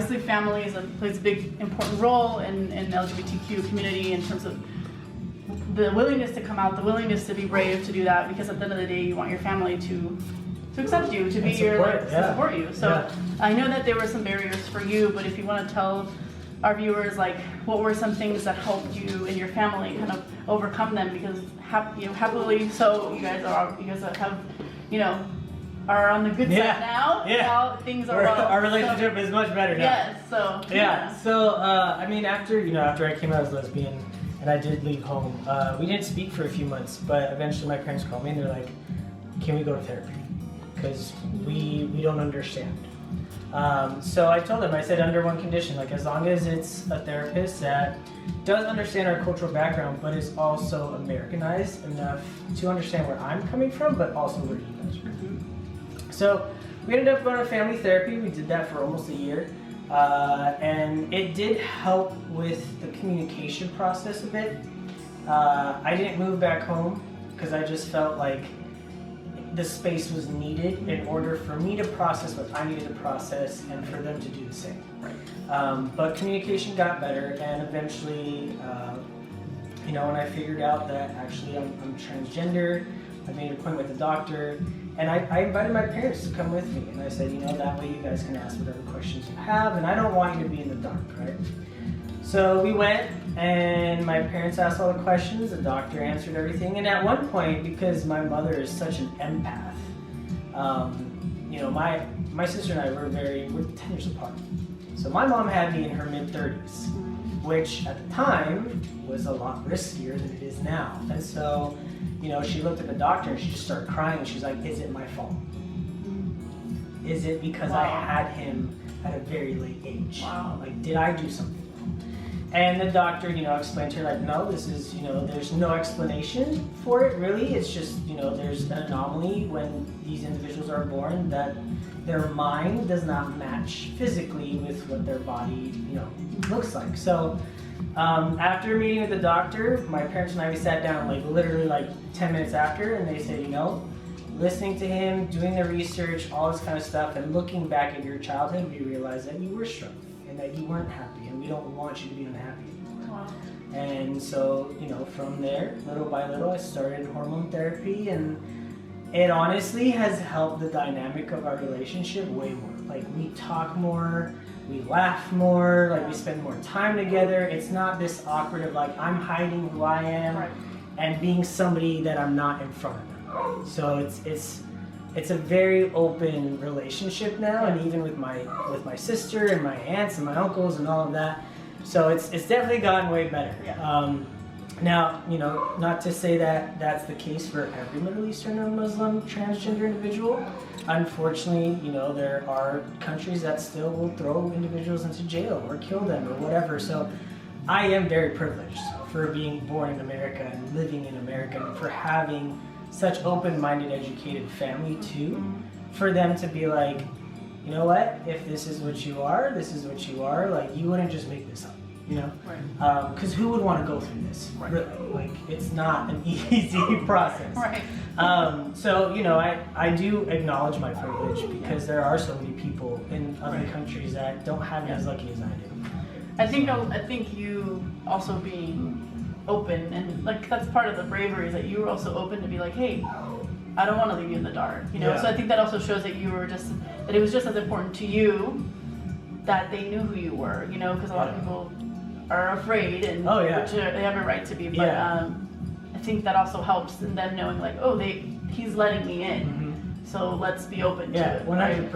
obviously family plays a big important role in the LGBTQ community in terms of the willingness to come out, the willingness to be brave to do that, because at the end of the day you want your family to accept you, to be to support you. So I know that there were some barriers for you, but if you want to tell our viewers, like, what were some things that helped you and your family kind of overcome them? Because happily so, you guys have, are on the good side now. Now things are our relationship is much better now. Yes. So So I mean, after I came out as lesbian and I did leave home, we didn't speak for a few months, but eventually my parents called me and they're like, "Can we go to therapy? Because we don't understand." So I told them, I said, under one condition, like, as long as it's a therapist that does understand our cultural background, but is also Americanized enough to understand where I'm coming from, but also where you guys are. So we ended up going to family therapy. We did that for almost a year. And it did help with the communication process a bit. I didn't move back home because I just felt like the space was needed in order for me to process what I needed to process and for them to do the same. Right. But communication got better, and eventually, when I figured out that actually I'm transgender, I made an appointment with the doctor, and I invited my parents to come with me, and I said, that way you guys can ask whatever questions you have, and I don't want you to be in the dark, right? So we went, and my parents asked all the questions, the doctor answered everything, and at one point, because my mother is such an empath, my sister and I we're 10 years apart. So my mom had me in her mid-30s, which at the time was a lot riskier than it is now. And so, she looked at the doctor and she just started crying, and she's like, "Is it my fault? Is it because I had him at a very late age? Wow. Like, did I do something?" And the doctor, explained to her, like, no, this is, there's no explanation for it, really. It's just, there's an anomaly when these individuals are born that their mind does not match physically with what their body, looks like. So after meeting with the doctor, my parents and I, we sat down, literally 10 minutes after, and they said, listening to him, doing the research, all this kind of stuff, and looking back at your childhood, we realized that you were struggling and that you weren't happy, and we don't want you to be unhappy anymore. Wow. And so, from there, little by little, I started hormone therapy, and it honestly has helped the dynamic of our relationship way more. Like, we talk more, we laugh more, we spend more time together. It's not this awkward of I'm hiding who I am and being somebody that I'm not in front of them. So it's a very open relationship now, and even with my sister and my aunts and my uncles and all of that. So it's definitely gotten way better. Yeah. Now, not to say that that's the case for every Middle Eastern or Muslim transgender individual. Unfortunately, there are countries that still will throw individuals into jail or kill them or whatever. So I am very privileged for being born in America and living in America, and for having such open-minded, educated family too, for them to be like, you know what, if this is what you are, this is what you are. You wouldn't just make this up. Right. Because who would want to go through this? Right. Really, it's not an easy process. Right. So, I do acknowledge my privilege, because there are so many people in other countries that don't have it as lucky as I do. I think you also being open, and that's part of the bravery, is that you were also open to be like, hey, I don't want to leave you in the dark. So I think that also shows that that it was just as important to you that they knew who you were, because a lot of people are afraid, and which they have a right to be, but I think that also helps in them knowing he's letting me in, so let's be open to it. 100%.